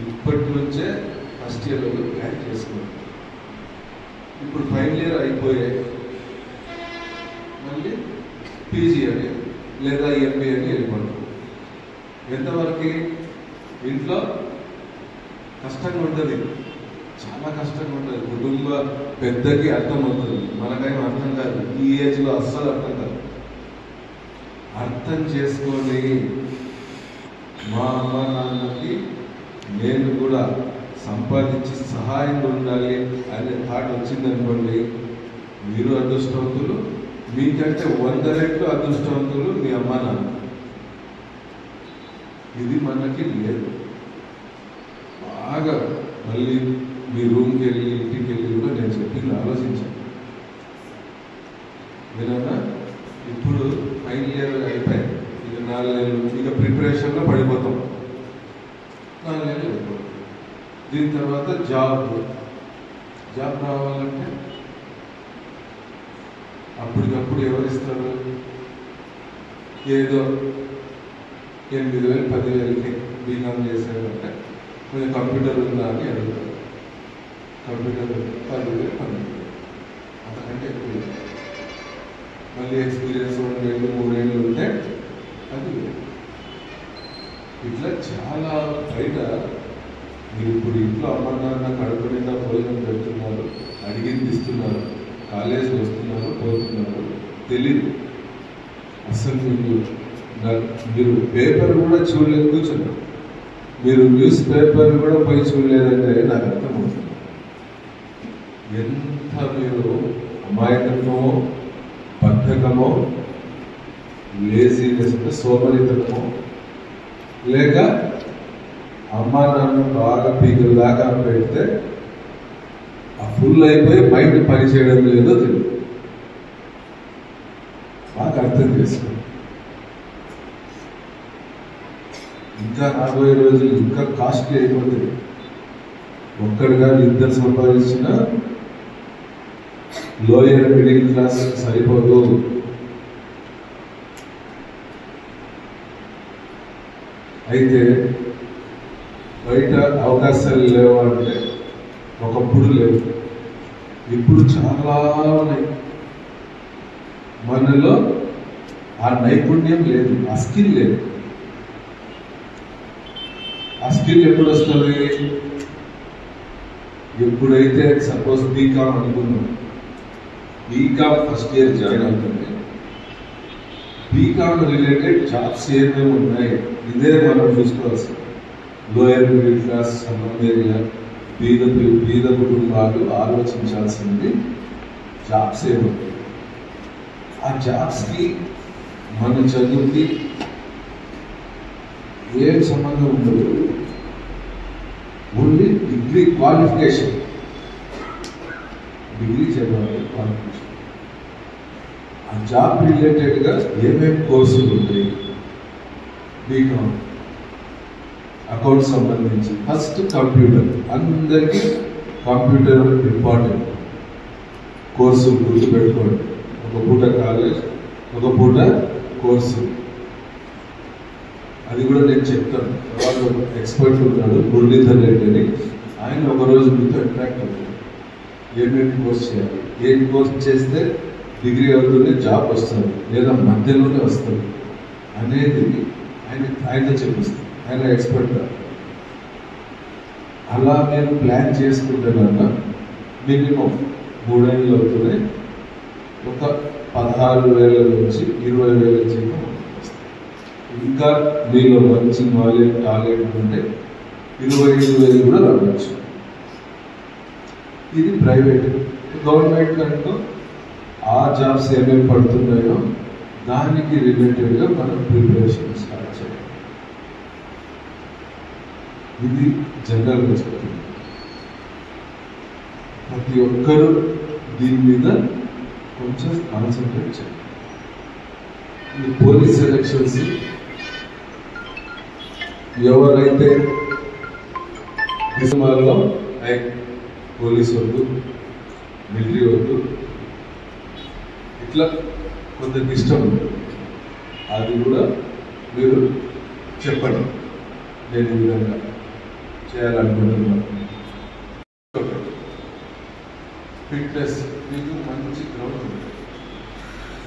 ఇప్పటి నుంచే first year plan చేసుకోండి. ఇప్పుడు ఫైనల్ ఇయర్ అయిపోయాయి, మళ్ళీ పీజీ అని లేదా ఎంబీఏ అని వెళ్ళిపోతాం. ఎంతవరకు ఇంట్లో కష్టంగా ఉంటుంది, చాలా కష్టంగా ఉంటుంది. కుటుంబ పెద్దకి అర్థం అవుతుంది, మనకైనా అర్థం కాదు. ఈ ఏజ్లో అస్సలు అర్థం కాదు. అర్థం చేసుకొని మా అమ్మ నాన్నకి నేను కూడా సంపాదించి సహాయంగా ఉండాలి అనే థాట్ వచ్చిందనుకోండి, మీరు అదృష్టవంతులు, మీకంటే 100 రెట్లు అదృష్టవంతులు మీ అమ్మ నాన్న. ఇది మనకి లేదు. బాగా మళ్ళీ మీ రూమ్కి వెళ్ళి ఇంటికి వెళ్ళి కూడా నేను చెప్పింది ఆలోచించాను. ఏదన్నా ఇప్పుడు ఫైనల్ ఇయర్ అయిపోయింది, ఇక 4 నెలలు ఇక ప్రిపరేషన్లో పడిపోతాం. 4 నెలలు అయిపోతాం. దీని తర్వాత జాబ్ రావాలంటే అప్పటికప్పుడు ఎవరిస్తారు? ఏదో 8,000 10,000కి బీకామ్ చేశారంటే కొంచెం కంప్యూటర్ ఉందా అని అడుగుతారు. కంప్యూటర్ 10,000 12,000, అంతకంటే ఎక్కువ. మళ్ళీ ఎక్స్పీరియన్స్ 2 ఏళ్ళు 3 ఏళ్ళు ఉంటే అది. ఇట్లా చాలా బయట మీరు ఇప్పుడు ఇంట్లో అమ్మ నాన్న కడుపు నిండా భోజనం పెడుతున్నారు, అడిగింది ఇస్తున్నారు, కాలేజీకి వస్తున్నారు పోతున్నారు, తెలీదు అసలు. మీరు పేపర్ కూడా చూడలేదు, కూర్చున్నారు. మీరు న్యూస్ పేపర్ కూడా పోయి చూడలేదంటే నాకు అర్థమవుతుంది ఎంత మీరు అమాయకత్వమో, బద్ధకమో, లేజీనెస్, సోమరితనమో, లేక అమ్మా నాన్న బాగా పీకుల దాకా పెడితే ఆ ఫుల్ అయిపోయి మైండ్ పనిచేయడం లేదో తెలియదు. బాగా అర్థం చేసుకోండి. ఇంకా రాబోయే రోజులు ఇంకా కాస్ట్లీ అయిపోతుంది. ఒక్కడు కానీ 2 సంపాదించిన లోయర్ మిడిల్ క్లాస్ సరిపోదు. అయితే బయట అవకాశాలు లేవు అంటే ఒకప్పుడు లేవు, ఇప్పుడు చాలా ఉన్నాయి. మనలో ఆ నైపుణ్యం లేదు, ఆ స్కిల్ లేదు. ఆ స్కిల్ ఎప్పుడు వస్తుంది? ఎప్పుడైతే సపోజ్ బీకామ్ అనుకున్నాం, బీకామ్ ఫస్ట్ ఇయర్ జాయిన్ అవుతుంది, బీకామ్ రిలేటెడ్ జాబ్స్ ఏమేమి ఉన్నాయి ఇదే మనం చూసుకోవాల్సింది. లోయర్ మిడిల్ క్లాస్ ఏరియా, బీద కుటుంబాలు ఆలోచించాల్సింది జాబ్స్ ఏముంటాయి. ఆ జాబ్స్కి మన చదువుకి ఏం సంబంధం ఉండదు. ఓన్లీ డిగ్రీ క్వాలిఫికేషన్, డిగ్రీ చదవాలి, క్వాలిఫికేషన్. ఆ జాబ్ రిలేటెడ్గా ఏమేమి కోర్సులు ఉంటాయి? బీకామ్ అకౌంట్ సంబంధించి ఫస్ట్ కంప్యూటర్, అందరికీ కంప్యూటర్ ఇంపార్టెంట్. కోర్సు గుర్తుపెట్టుకోండి. ఒక పూట కాలేజ్, ఒక పూట కోర్సు. అది కూడా నేను చెప్తాను. తర్వాత ఎక్స్పర్ట్ ఉన్నాడు మురళీధర్ రెడ్డి అని, ఆయన ఒకరోజు మీతో అట్రాక్ట్ అవుతాడు. ఏమేమి కోర్స్ చేయాలి, ఏం కోర్స్ చేస్తే డిగ్రీ అవుతుంది, జాబ్ వస్తుంది లేదా మధ్యలోనే వస్తుంది అనేది ఆయనతో చెప్పిస్తాను. ఆయన ఎక్స్పర్ట్. అలా నేను ప్లాన్ చేసుకుంటున్నా. మినిమం 3 ఏళ్ళు అవుతున్నాయి, ఒక 16,000 నుంచి 20,000 జీతం. ఇంకా మీలో మంచి నాలెడ్జ్ టాలెంట్ ఉంటే 25,000 కూడా రావచ్చు. ఇది ప్రైవేట్. గవర్నమెంట్ అంటూ ఆ జాబ్స్ ఏమేమి పడుతున్నాయో దానికి రిలేటెడ్గా మనం ప్రిపరేషన్ స్టార్ట్ చేయాలి. ఇది జనరల్గా చెప్తుంది. ప్రతి ఒక్కరూ దీని మీద కొంచెం కాన్సన్ట్రేట్ చేయాలి. ఈ పోలీస్ సెలక్షన్స్ ఎవరైతే డిసెంబర్లో పోలీస్ వద్దు, మిలిటరీ వద్దు, ఇట్లా కొందరికి ఇష్టం ఉంది, అది కూడా మీరు చెప్పండి. నేను ఈ విధంగా చేయాలనుకుంటున్నాను. ఫిట్నెస్ మీకు మంచి గ్రౌండ్ ఉంది,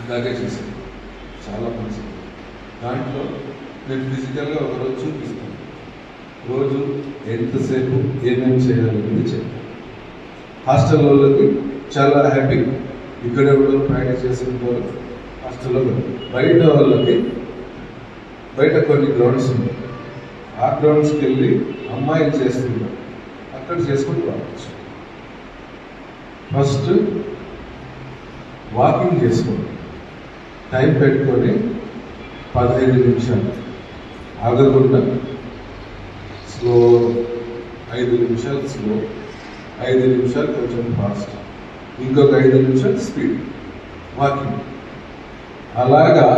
ఇలాగే చేశాను, చాలా మంచిది. దాంట్లో నేను ఫిజికల్గా ఒకరోజు చూపిస్తాను, రోజు ఎంతసేపు ఏమేమి చేయాలనేది చెప్తాను. హాస్టల్ వాళ్ళకి చాలా హ్యాపీ, ఇక్కడ ఎవరో ప్రాక్టీస్ చేసిన వాళ్ళు హాస్టల్లో. బయట వాళ్ళకి బయట కొన్ని గ్రౌండ్స్ ఉన్నాయి, ఆ గ్రౌండ్స్కి వెళ్ళి అమ్మాయిలు చేస్తున్నారు, అక్కడ చేసుకుంటూ రావచ్చు. ఫస్ట్ వాకింగ్ చేసుకోండి, టైం పెట్టుకొని 15 నిమిషాలు ఆగకుండా స్లో, 5 నిమిషాలు స్లో, 5 నిమిషాలు కొంచెం ఫాస్ట్, ఇంకొక 5 నిమిషాలు స్పీడ్ వాకింగ్. అలాగా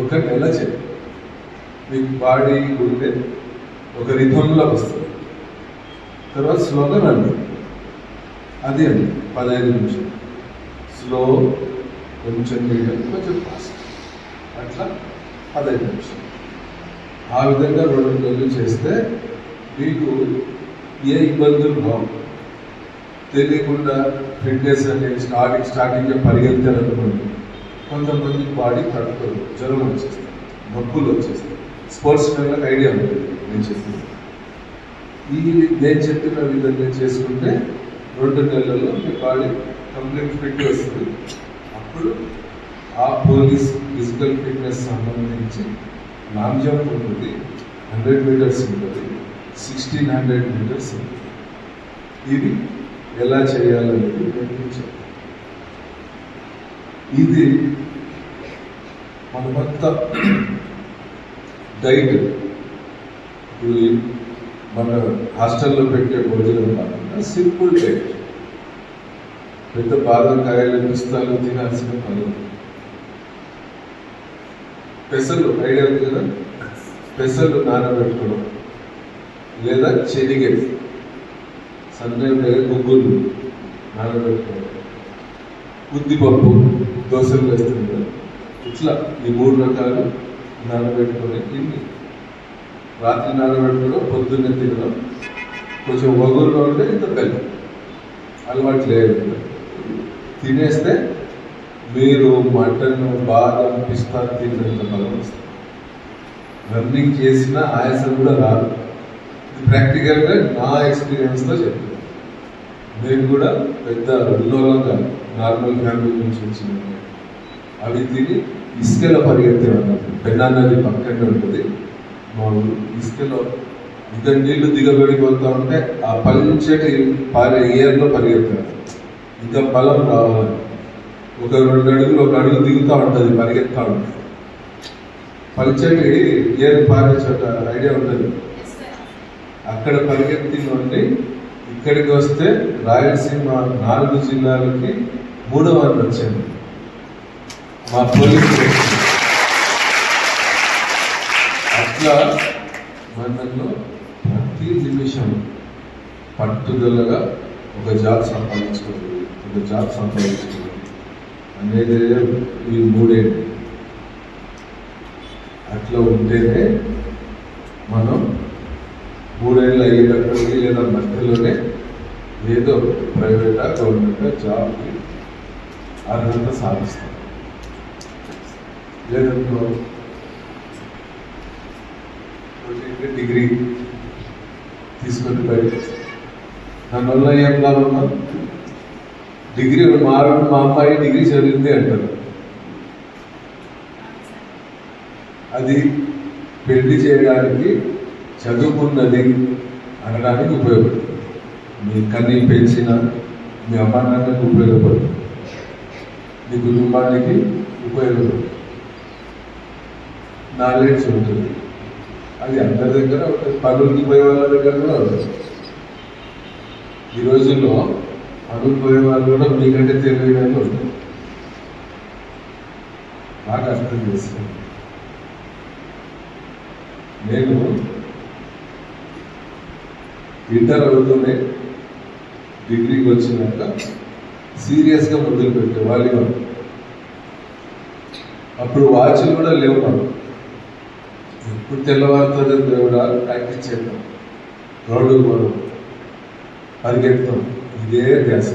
ఒక నెల చేయండి, మీకు బాడీ ఉంటే ఒక రిథంలో వస్తుంది. తర్వాత స్లోగా రండి, అది అండి 15 నిమిషాలు స్లో, కొంచెం మీడియం, కొంచెం ఫాస్ట్, అట్లా 15 నిమిషాలు. ఆ విధంగా 2 నెలలు చేస్తే మీకు ఏ ఇబ్బందులు రావు. తెలియకుండా ఫిట్నెస్ అనేది స్టార్టింగ్గా పరిగెత్తారనుకోండి, కొంతమంది బాడీ తట్టుకోదు, జ్వరం వచ్చేస్తుంది, నొప్పులు వచ్చేస్తాయి. స్పోర్ట్స్ మెన్లకు ఐడియా ఉంటుంది నేను చెప్పింది. నేను చెప్పిన విధంగా చేసుకుంటే 2 నెలల్లో మీ బాడీ కంప్లీట్ ఫిట్ వస్తుంది. అప్పుడు ఆ పోలీస్ ఫిజికల్ ఫిట్నెస్ సంబంధించి లాంగ్ జంప్ ఉంటుంది, 100 మీటర్స్ ఉంటుంది, 1600 మీటర్స్ ఉంటుంది. ఇది ఎలా చేయాలనేది నేను చెప్తాను. ఇది మన మొత్తం డైట్. ఇప్పుడు మన హాస్టల్లో పెట్టే భోజనం కాకుండా సింపుల్ డైట్, పెద్ద బాదం కాయలు పిస్తాలు తినాల్సిన పని. పెసలు ఐడియా ఉంది కదా, పెసలు నానబెట్టుకోవడం, లేదా చెనిగెలు, సన్నగా గుగ్గులు నానబెట్టుకోవడం, ఉద్దిపప్పు దోశలు వేస్తుంది కదా, ఇట్లా ఈ 3 రకాలు నానబెట్టుకొని తిని, రాత్రి నానబెట్టుకోవడం, పొద్దున్నే తినడం, కొంచెం వగురుగా ఉంటే ఇంత బెల్లం అలవాటు లేదు. తినేస్తే మీరు మటన్, బాదం, పిస్తా తిన్నంత బలం వస్తుంది. రన్నింగ్ చేసిన ఆయాసం కూడా రాదు. ప్రాక్టికల్గా నా ఎక్స్పీరియన్స్తో చెప్తాను. నేను కూడా పెద్ద ఉల్లోలంగా నార్మల్ ఫ్యామిలీ నుంచి వచ్చిన అవి తిని ఇసుకలో పరిగెత్తేవాళ్ళం. పెన్నా నది పక్కనే ఉంటుంది మా ఊరు. ఇసుకలో ఇంకా నీళ్లు దిగబడిపోతూ ఉంటే ఆ పల్చటి పారే ఏర్లో పరిగెత్తాను. ఇంకా బలం రావాలి. ఒక 2 అడుగులు, 1 అడుగు దిగుతూ ఉంటుంది, పరిగెత్తా ఉంటుంది. పల్చటి ఏరు పారే చోట ఐడియా ఉంటుంది. అక్కడ పరిగెత్తిన నుండి ఇక్కడికి వస్తే రాయలసీమ 4 జిల్లాలకి 3వ వచ్చాను మా పోలీసు. అట్లా మనలో ప్రతి నిమిషం పట్టుదలగా ఒక జాబ్ సంపాదించుకోవాలి, ఒక జాబ్ సంపాదించుకోవాలి అనేది ఈ 3 ఏళ్ళు. అట్లా ఉంటేనే మనం 3 ఏళ్ళు అయ్యేటప్పటికి లేదా మధ్యలోనే ఏదో ప్రైవేటా గవర్నమెంటా జాబ్కి అర్హత సాధిస్తాం. లేదనుకో డిగ్రీ తీసుకొని బయట దానివల్ల ఏం లాభమ్మా? డిగ్రీ మా అమ్మాయి డిగ్రీ చదివింది అంటారు. అది పెళ్లి చేయడానికి చదువుకున్నది అనడానికి ఉపయోగపడుతుంది. మీ కన్నీ పెంచిన మీ అమ్మ నాన్నకి ఉపయోగపడుతుంది, మీ కుటుంబానికి ఉపయోగపడుతుంది, నాలెడ్జ్ ఉంటుంది. అది అందరి దగ్గర ఉంటుంది, పనులకి పోయే వాళ్ళ దగ్గర కూడా ఉంటుంది. ఈ రోజుల్లో పనులు పోయే వాళ్ళు కూడా మీకంటే తెలియడానికి ఉంటుంది. బాగా అర్థం చేసుకోండి. నేను ఇంటర్ అవుతూనే డిగ్రీకి వచ్చినాక సీరియస్గా మొదలుపెట్టే వాలీబాల్. అప్పుడు వాచ్లు కూడా లేవు. మనం ఎప్పుడు తెల్లవారుతుంది కూడా ప్రాక్టీస్ చేద్దాం. రోడ్డు పోవడం పరిగెత్తడం ఇదే ధ్యాస.